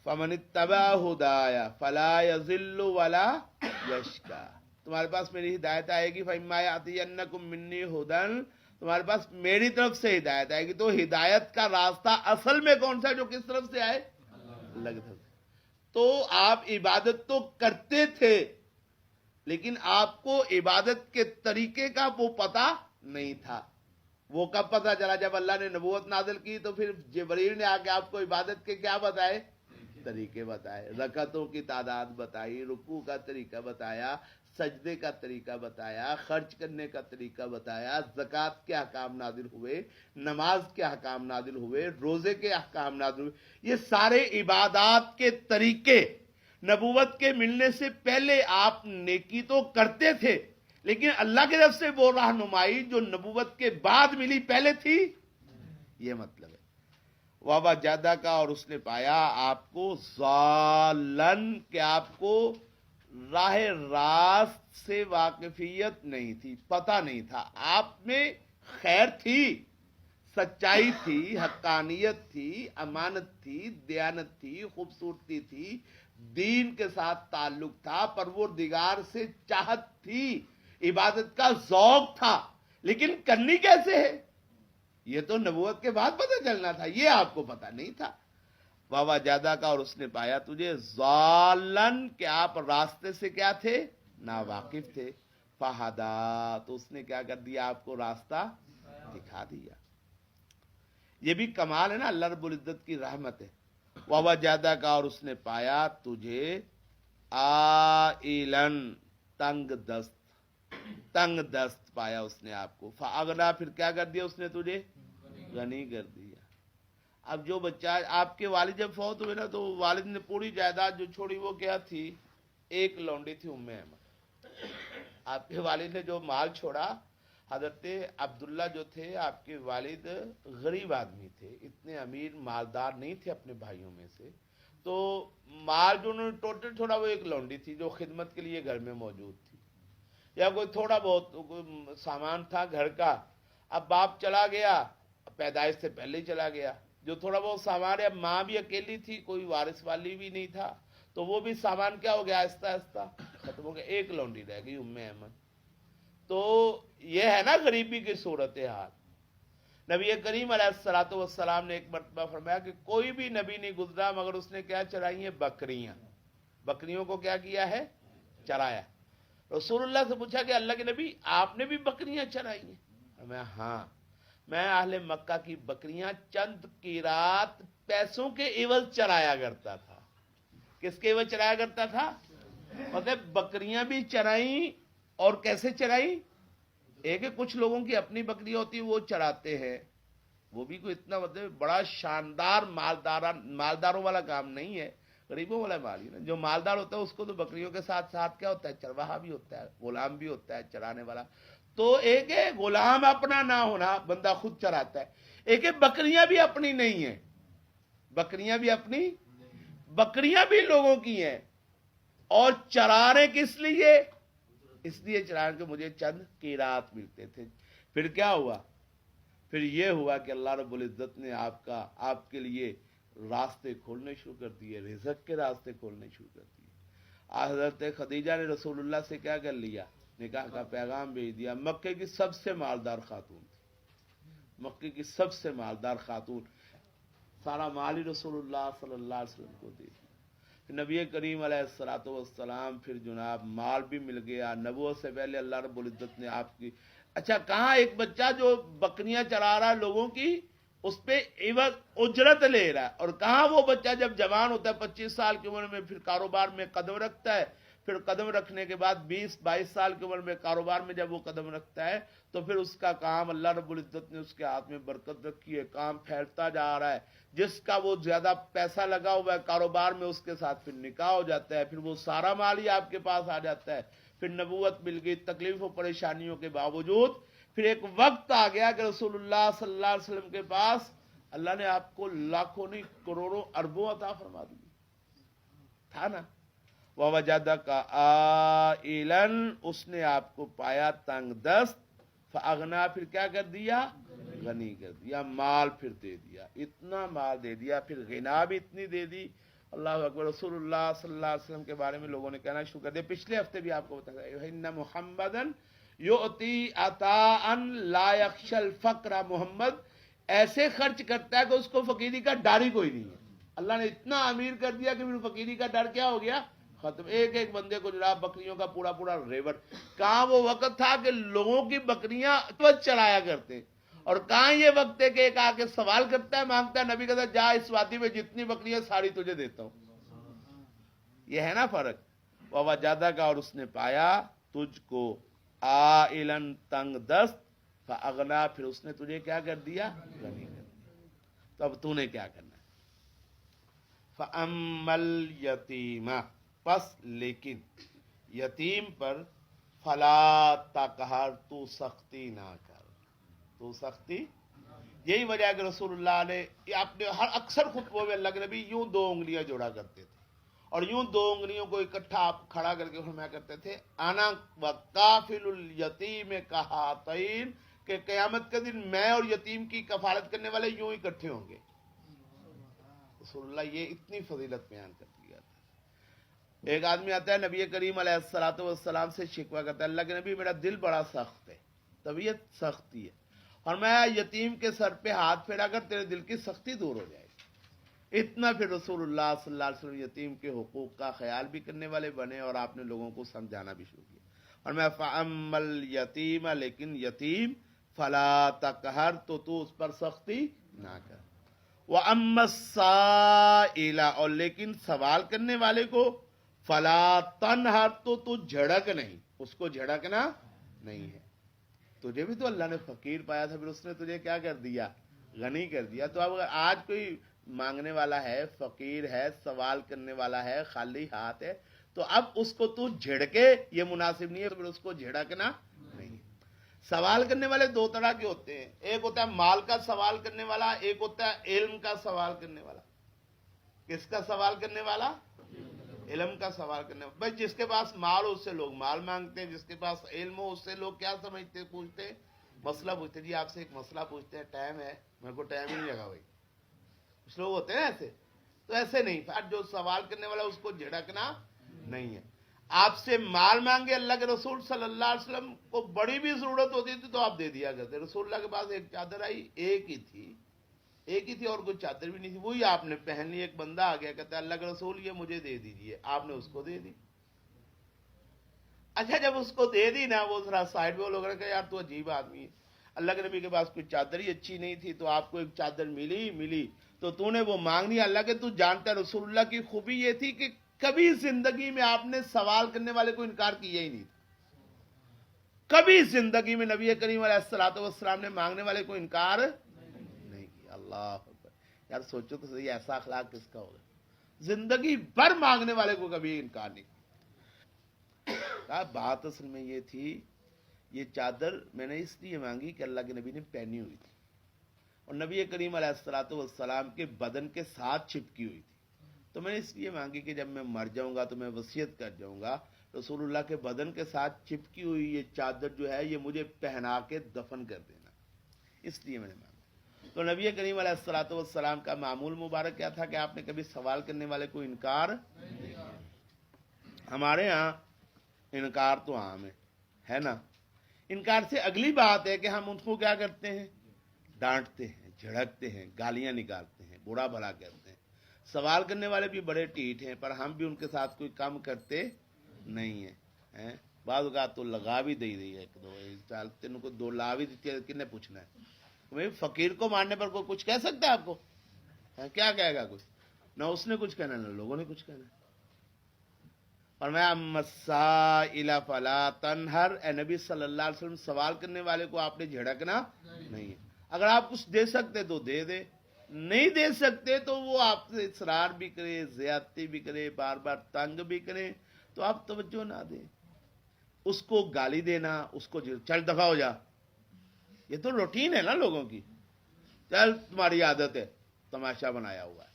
فمن اتبع ہدایا فلا یضل ولا یشقی، تمہارے پاس میری ہدایت آئے گی. فإما یأتینکم منی ھدی، تمہارے پاس میری طرف سے ہدایت آئے گی. تو ہدایت کا راستہ اصل میں کون سا ہے؟ جو کس طرف سے آئے؟ اللہ کی طرف سے. تو آپ عبادت تو کرتے تھے، لیکن آپ کو عبادت کے طریقے کا وہ پتہ نہیں تھا. وہ کب پتہ چلا؟ جب اللہ نے نبوت نازل کی تو پھر جبرائیل نے آ کے آپ کو عبادت کے کیا بتائے؟ طریقے بتائے، رکعتوں کی تعداد بتائی، رکوع کا طریقہ بتایا، سجدے کا طریقہ بتایا، خرچ کرنے کا طریقہ بتایا، زکوٰۃ کے احکام نازل ہوئے، نماز کے احکام نازل ہوئے، روزے کے احکام نازل ہوئے. یہ سارے عبادات کے طریقے نبوت کے ملنے سے پہلے آپ نیکی تو کرتے تھے، لیکن اللہ کی طرف سے وہ رہنمائی جو نبوت کے بعد ملی پہلے تھی. یہ مطلب ہے وابا جادہ کا، اور اس نے پایا آپ کو ضالن، کہ آپ کو راہ راست سے واقفیت نہیں تھی، پتہ نہیں تھا. آپ میں خیر تھی، سچائی تھی، حقانیت تھی، امانت تھی، دیانت تھی، خوبصورتی تھی، دین کے ساتھ تعلق تھا، پروردگار سے چاہت تھی، عبادت کا ذوق تھا. لیکن کرنی کیسے ہے؟ یہ تو نبوت کے بعد پتہ چلنا تھا، یہ آپ کو پتہ نہیں تھا. بابا جادہ کا، اور اس نے پایا تجھے ضالن، کہ آپ راستے سے کیا تھے؟ ناواقف تھے. فہدا، تو اس نے کیا کر دیا؟ آپ کو راستہ دکھا دیا. یہ بھی کمال ہے نا، اللہ رب العزت کی رحمت ہے. بابا جادہ کا، اور اس نے پایا تجھے عائلن، تنگ دست، تنگ دست پایا اس نے آپ کو. فاغنا، پھر کیا کر دیا اس نے تجھے؟ غنی کر دیا. اب جو بچہ، آپ کے والد جب فوت ہوئے نا تو والد نے پوری جائیداد جو چھوڑی وہ کیا تھی؟ ایک لونڈی تھی ام احمد. آپ کے والد نے جو مال چھوڑا حضرت عبداللہ جو تھے آپ کے والد غریب آدمی تھے، اتنے امیر مالدار نہیں تھے اپنے بھائیوں میں سے، تو مال جو انہوں نے ٹوٹل چھوڑا وہ ایک لونڈی تھی جو خدمت کے لیے گھر میں موجود تھی، یا کوئی تھوڑا بہت سامان تھا گھر کا، اب باپ چلا گیا، پیدائش سے پہلے ہی چلا گیا، جو تھوڑا بہت سامان ہے، اب ماں بھی اکیلی تھی، کوئی وارث والی بھی نہیں تھا، تو وہ بھی سامان کیا ہو گیا، آہستہ آہستہ ختم ہو گیا، ایک لونڈی رہ گئی ام ایمن۔ تو یہ ہے نا غریبی کی صورتحال۔ نبی کریم علیہ الصلوۃ والسلام نے ایک مرتبہ فرمایا کہ کوئی بھی نبی نہیں گزرا مگر اس نے کیا چرائی ہیں، بکریاں، بکریوں کو کیا کیا ہے، چرایا۔ رسول اللہ سے پوچھا کہ اللہ کے نبی آپ نے بھی بکریاں چرائی ہیں؟ میں ہاں، میں اہل مکہ کی بکریاں چند قیرات پیسوں کے عوض چرایا کرتا تھا۔ کس کے عوض چرایا کرتا تھا؟ مطلب بکریاں بھی چرائیں، اور کیسے چرائی؟ ایک کچھ لوگوں کی اپنی بکریاں ہوتی وہ چراتے ہیں، وہ بھی کوئی اتنا مطلب بڑا شاندار مالداروں والا کام نہیں ہے، غریبوں والا مال ہی نا۔ جو مالدار ہوتا ہے اس کو تو بکریوں کے ساتھ ساتھ کیا ہوتا ہے، چرواہا بھی ہوتا ہے، غلام بھی ہوتا ہے چرانے والا۔ تو ایک ہے غلام اپنا نہ ہونا، بندہ خود چراتا ہے، ایک ہے بکریاں بھی اپنی نہیں ہیں، بکریاں بھی اپنی، بکریاں بھی لوگوں کی ہیں، اور چرانے کس لیے؟ اس لیے چران کے مجھے چند قیرات ملتے تھے۔ پھر کیا ہوا؟ پھر یہ ہوا کہ اللہ رب العزت نے آپ کے لیے راستے کھولنے شروع کر دیے، رزق کے راستے کھولنے شروع کر دیے۔ حضرت خدیجہ نے رسول اللہ سے کیا کر لیا، نکاح کا پیغام بھیج دیا۔ مکے کی سب سے مالدار خاتون تھی، مکے کی سب سے مالدار خاتون، سارا مال ہی رسول اللہ صلی اللہ علیہ وسلم کو دے دیا۔ نبی کریم علیہ الصلوۃ والسلام پھر جناب مال بھی مل گیا، نبوت سے پہلے اللہ رب العزت نے آپ کی، اچھا کہاں ایک بچہ جو بکریاں چرا رہا ہے لوگوں کی، اس پہ عوض اجرت لے رہا ہے، اور کہاں وہ بچہ جب جوان ہوتا ہے 25 سال کی عمر میں پھر کاروبار میں قدم رکھتا ہے، پھر قدم رکھنے کے بعد 20-22 سال کی عمر میں کاروبار میں جب وہ قدم رکھتا ہے تو پھر اس کا کام اللہ رب العزت نے اس کے ہاتھ میں برکت رکھی ہے، کام پھیلتا جا رہا ہے، جس کا وہ زیادہ پیسہ لگا ہوا ہے کاروبار میں اس کے ساتھ پھر نکاح ہو جاتا ہے، پھر وہ سارا مال ہی آپ کے پاس آ جاتا ہے، پھر نبوت مل گئی تکلیف و پریشانیوں کے باوجود۔ پھر ایک وقت آ گیا کہ رسول اللہ صلی اللہ علیہ وسلم کے پاس اللہ نے آپ کو لاکھوں نہیں کروڑوں اربوں عطا فرما دی تھا نا۔ وَوَجَدَكَ عَائِلًا، اس نے آپ کو پایا تنگ دست، فَأَغْنَا، پھر کیا کر دیا، غنی کر دیا، مال پھر دے دیا، اتنا مال دے دیا، پھر غنا بھی اتنی دے دی۔ اللہ اکبر۔ رسول اللہ صلی اللہ علیہ وسلم کے بارے میں لوگوں نے کہنا شروع کر دیا، پچھلے ہفتے بھی آپ کو بتایا، اِنَّ مُحَمَّدًا یُؤْتِی عَطَاءً لَا یَخْشَى الْفَقْرَ، محمد ایسے خرچ کرتا ہے کہ اس کو فقیری کا ڈر ہی کوئی نہیں ہے۔ اللہ نے اتنا امیر کر دیا کہ پھر فقیری کا ڈر کیا ہو گیا، ختم۔ ایک بندے کو جناب بکریوں کا پورا ریوڑ، کہاں وہ وقت تھا کہ لوگوں کی بکریاں چرایا کرتے، اور کہاں یہ وقت ہے کہ ایک آ کے سوال کرتا ہے، مانگتا ہے، نبی کہتا ہے جا اس وادی میں جتنی بکریاں ساری تجھے دیتا ہوں۔ یہ ہے نا فرق۔ وَوَجَدَكَ، اور اس نے پایا تجھ کو، عَائِلًا تنگ دست، فَأَغْنَا، پھر اس نے تجھے کیا کر دیا، غنی کر دیا۔ تو اب تو نے کیا کرنا ہے؟ فَأَمَّا الْيَتِيمَ، پس لیکن یتیم پر، فَلَا تَقْهَرْ، تو سختی نہ کر، تو سختی۔ یہی وجہ ہے کہ رسول اللہ نے آپ نے ہر اکثر خطبوں میں اللہ کے نبی یوں 2 انگلیاں جوڑا کرتے تھے، اور یوں 2 انگلیوں کو اکٹھا آپ کھڑا کر کے فرمایا کرتے تھے، انا وکافل الیتیم کہاتین، کہ قیامت کے دن میں اور یتیم کی کفالت کرنے والے یوں اکٹھے ہوں گے۔ رسول اللہ یہ اتنی فضیلت بیان کر دیا تھا۔ ایک آدمی آتا ہے نبی کریم علیہ الصلوۃ والسلام سے شکوہ کرتا ہے، اللہ کے نبی میرا دل بڑا سخت ہے، طبیعت سختی ہے، اور میں یتیم کے سر پہ ہاتھ پھیرا کر تیرے دل کی سختی دور ہو جائے گی۔ اتنا پھر رسول اللہ صلی اللہ علیہ وسلم یتیم کے حقوق کا خیال بھی کرنے والے بنے، اور آپ نے لوگوں کو سمجھانا بھی شروع کیا۔ اور میں فَأَمَّا الْيَتِيمَ، لیکن یتیم، فَلَا تَقْهَرْ، تو اس پر سختی نہ کر۔ وَأَمَّا السَّائِلَ، اور لیکن سوال کرنے والے کو، فَلَا تَنْهَرْ، تو جھڑک نہیں، اس کو جھڑکنا نہیں ہے۔ تجھے بھی تو اللہ نے فقیر پایا تھا، پھر اس نے تجھے کیا کر دیا، غنی کر دیا۔ تو اب آج کوئی مانگنے والا ہے، فقیر ہے، سوال کرنے والا ہے، خالی ہاتھ ہے، تو اب اس کو تو جھڑکے، یہ مناسب نہیں ہے، پھر اس کو جھڑکنا نہیں۔ سوال کرنے والے دو طرح کے ہوتے ہیں، ایک ہوتا ہے مال کا سوال کرنے والا، ایک ہوتا ہے علم کا سوال کرنے والا۔ کس کا سوال کرنے والا؟ علم کا سوال کرنے والا۔ بھائی جس کے پاس مال ہو اس سے لوگ مال مانگتے ہیں، جس کے پاس علم ہو اس سے لوگ کیا سمجھتے پوچھتے ہیں؟ مسئلہ پوچھتے، جی آپ سے ایک مسئلہ پوچھتے ہیں، ٹائم ہے؟ میرے کو ٹائم ہی نہیں لگا بھائی۔ کچھ لوگ ہوتے ہیں نا ایسے، تو ایسے نہیں، جو سوال کرنے والا اس کو جھڑکنا نہیں ہے۔ آپ سے مال مانگے، اللہ کے رسول صلی اللہ علیہ وسلم کو بڑی بھی ضرورت ہوتی تھی تو آپ دے دیا کرتے۔ رسول اللہ کے پاس ایک چادر آئی، ایک ہی تھی اور کوئی چادر بھی نہیں تھی، وہی آپ نے پہن لی۔ ایک بندہ آ گیا، کہتا ہے اللہ کے رسول یہ مجھے دے دیجئے، آپ نے اس کو دے دی۔ اچھا جب اس کو دے دی نا، وہ ذرا سائڈ میں لوگ نے کہا یار تو عجیب آدمی ہے، اللہ کے نبی کے پاس کوئی چادر ہی اچھی نہیں تھی تو آپ کو ایک چادر ملی تو تو نے وہ مانگنی۔ اللہ کے تو جانتا ہے رسول اللہ کی خوبی یہ تھی کہ کبھی زندگی میں آپ نے سوال کرنے والے کو انکار کیا ہی نہیں تھا۔ کبھی زندگی میں نبی کریم علیہ الصلوۃ والسلام نے مانگنے والے کو انکار نہیں کیا۔ اللہ اکبر، یار سوچو تو صحیح، ایسا اخلاق کس کا ہوگا؟ زندگی بھر مانگنے والے کو کبھی انکار نہیں کیا۔ بات اصل میں یہ تھی، یہ چادر میں نے اس لیے مانگی کہ اللہ کے نبی نے پہنی ہوئی تھی اور نبی کریم علیہ الصلوۃ والسلام کے بدن کے ساتھ چپکی ہوئی تھی، تو میں نے اس لیے مانگی کہ جب میں مر جاؤں گا تو میں وصیت کر جاؤں گا رسول اللہ کے بدن کے ساتھ چپکی ہوئی یہ چادر جو ہے یہ مجھے پہنا کے دفن کر دینا، اس لیے میں نے مانگا۔ تو نبی کریم علیہ الصلوۃ والسلام کا معمول مبارک کیا تھا کہ آپ نے کبھی سوال کرنے والے کو انکار نہیں کیا۔ ہمارے ہاں انکار تو عام ہے نا۔ انکار سے اگلی بات ہے کہ ہم ان کو کیا کرتے ہیں؟ ڈانٹتے ہیں، جھڑکتے ہیں، گالیاں نکالتے ہیں، برا بھلا کہتے ہیں۔ سوال کرنے والے بھی بڑے ٹھیٹ ہیں پر ہم بھی ان کے ساتھ کوئی کام کرتے نہیں ہیں۔ بعض اوقات تو لگا بھی دے رہی ہے، ایک دو چال تین کو دو لا بھی دیتی ہے، کن نے پوچھنا ہے؟ فقیر کو مارنے پر کوئی کچھ کہہ سکتا ہے آپ کو؟ کیا کہے گا کوئی؟ نہ اس نے کچھ کہنا نہ لوگوں نے کچھ کہنا۔ اور میں مسائل فلا تنہر، اے نبی صلی اللہ علیہ وسلم سوال کرنے والے کو آپ نے جھڑکنا نہیں ہے۔ اگر آپ کچھ دے سکتے تو دے دے، نہیں دے سکتے تو وہ آپ سے اصرار بھی کرے، زیادتی بھی کرے، بار بار تنگ بھی کرے تو آپ توجہ نہ دیں۔ اس کو گالی دینا، اس کو چل دفعہ ہو جا، یہ تو روٹین ہے نا لوگوں کی، چل تمہاری عادت ہے، تماشا بنایا ہوا ہے۔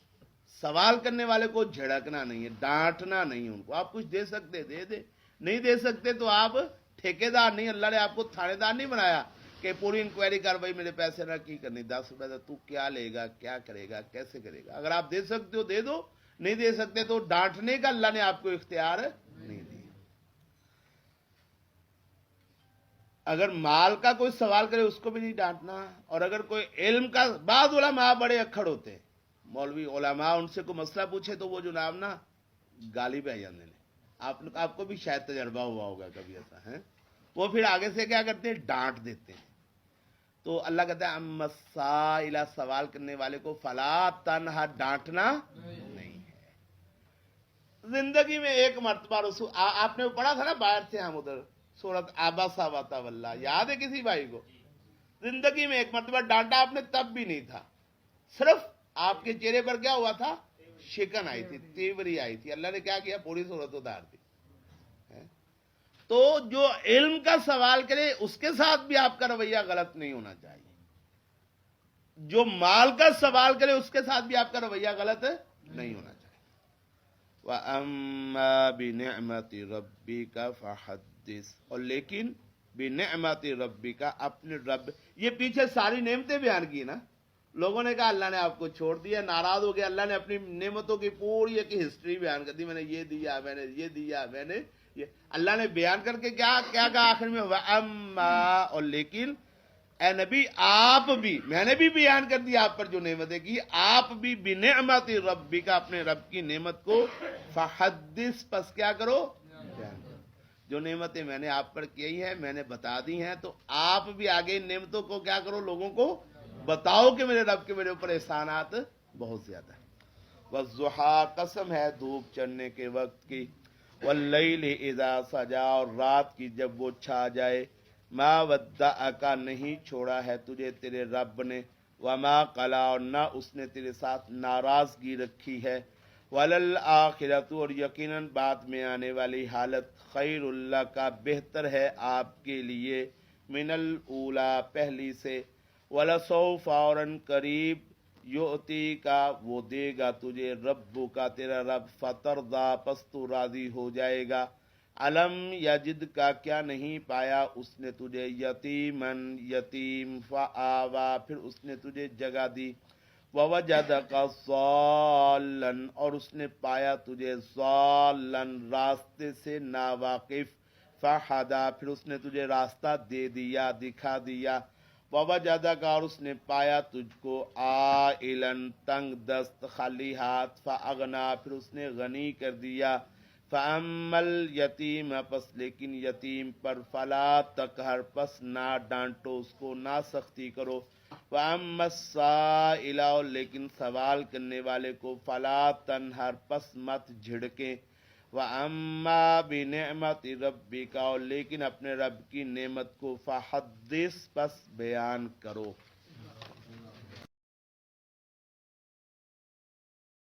سوال کرنے والے کو جھڑکنا نہیں ہے، ڈانٹنا نہیں، ان کو آپ کچھ دے سکتے دے دے، نہیں دے سکتے تو آپ ٹھیکیدار نہیں، اللہ نے آپ کو تھانے دار نہیں بنایا کہ پوری انکوائری کر بھائی میرے پیسے نہ کی کرنی، 10 روپے سے تو کیا لے گا، کیا کرے گا، کیسے کرے گا۔ اگر آپ دے سکتے ہو دے دو، نہیں دے سکتے تو ڈانٹنے کا اللہ نے آپ کو اختیار نہیں دیا۔ اگر مال کا کوئی سوال کرے اس کو بھی نہیں ڈانٹنا، اور اگر کوئی علم کا، بعض علماء بڑے اکھڑ ہوتے ہیں، مولوی علماء، ان سے کوئی مسئلہ پوچھے تو وہ جناب نا گالی پہ جانے لیں۔ آپ کو بھی شاید تجربہ ہوا ہوگا کبھی ایسا ہے، وہ پھر آگے سے کیا کرتے ہیں؟ ڈانٹ دیتے ہیں۔ تو اللہ کہتا ہے مسائل، سوال کرنے والے کو فلا تنہا، ڈانٹنا نہیں ہے۔ زندگی میں ایک مرتبہ رسول آپ نے پڑھا تھا نا، باہر سے ہم ادھر سورت آباسا واتا واللہ، یاد ہے کسی بھائی کو؟ زندگی میں ایک مرتبہ ڈانٹا آپ نے، تب بھی نہیں تھا، صرف آپ کے چہرے پر کیا ہوا تھا؟ شکن آئی تھی، تیوری آئی تھی، اللہ نے کیا کیا؟ پوری صورت اتار دی۔ تو جو علم کا سوال کرے اس کے ساتھ بھی آپ کا رویہ غلط نہیں ہونا چاہیے، جو مال کا سوال کرے اس کے ساتھ بھی آپ کا رویہ غلط نہیں ہونا چاہیے۔ وَأَمَّا بِنِعْمَةِ رَبِّكَ فَحَدِّثْ، اور لیکن بِنِعْمَةِ رَبِّكَ، اپنے رب، یہ پیچھے ساری نعمتیں بیان کی نا، لوگوں نے کہا اللہ نے آپ کو چھوڑ دیا، ناراض ہو گیا، اللہ نے اپنی نعمتوں کی پوری ایک ہسٹری بیان کر دی، میں نے یہ دیا، میں نے یہ دیا، میں نے یہ، اللہ نے بیان کر کے کیا کہا آخر میں؟ وَأَمَّا، اور لیکن اے نبی آپ بھی، میں نے بھی بیان کر دیا آپ پر جو نعمتیں کی، آپ بھی بِنِعْمَةِ رَبِّكَ، اپنے رب کی نعمت کو فَحَدِّثْ، پس کیا کرو؟ بیان کرو۔ جو نعمتیں میں نے آپ پر کی ہیں، میں نے بتا دی ہیں، تو آپ بھی آگے ان نعمتوں کو کیا کرو؟ لوگوں کو بتاؤ کہ میرے رب کے میرے اوپر احسانات بہت زیادہ ہیں۔ وَالضُّحَىٰ، قسم ہے دھوپ چڑھنے کے وقت کی، وَاللَّيْلِ اِذَا سَجَا، اور رات کی جب وہ چھا جائے، مَا وَدَّعَكَ، نہیں چھوڑا ہے تجھے تیرے رب نے، وَمَا قَلَىٰ، اور نہ اس نے تیرے ساتھ ناراضگی رکھی ہے، وَلَلْآخِرَةُ، اور یقیناً بعد میں آنے والی حالت، خیر اللہ کا، بہتر ہے آپ کے لیے، من الاولا پہلی سے، ولسوف فوراً قریب، یؤتی کا وہ دے گا تجھے، ربو کا تیرا رب، فترضا پس تو راضی ہو جائے گا، علم یجد کا کیا نہیں پایا اس نے تجھے، یتیمن یتیم، فآوا پھر اس نے تجھے جگہ دی، ووجدک ضالن اور اس نے پایا تجھے ضالن راستے سے ناواقف، فہدا پھر اس نے تجھے راستہ دے دیا دکھا دیا، ووجدک اور اس نے پایا تجھ کو عائلن تنگ دست خالی ہاتھ، فاغنا پھر اس نے غنی کر دیا، فاما الیتیم پس لیکن یتیم پر، فلا تقہر پس نہ ڈانٹو اس کو، نہ سختی کرو، واما السائل اور لیکن سوال کرنے والے کو، فلا تنہر پس مت جھڑکیں، واما بنعمت ربک اور لیکن اپنے رب کی نعمت کو، فحدث پس بیان کرو۔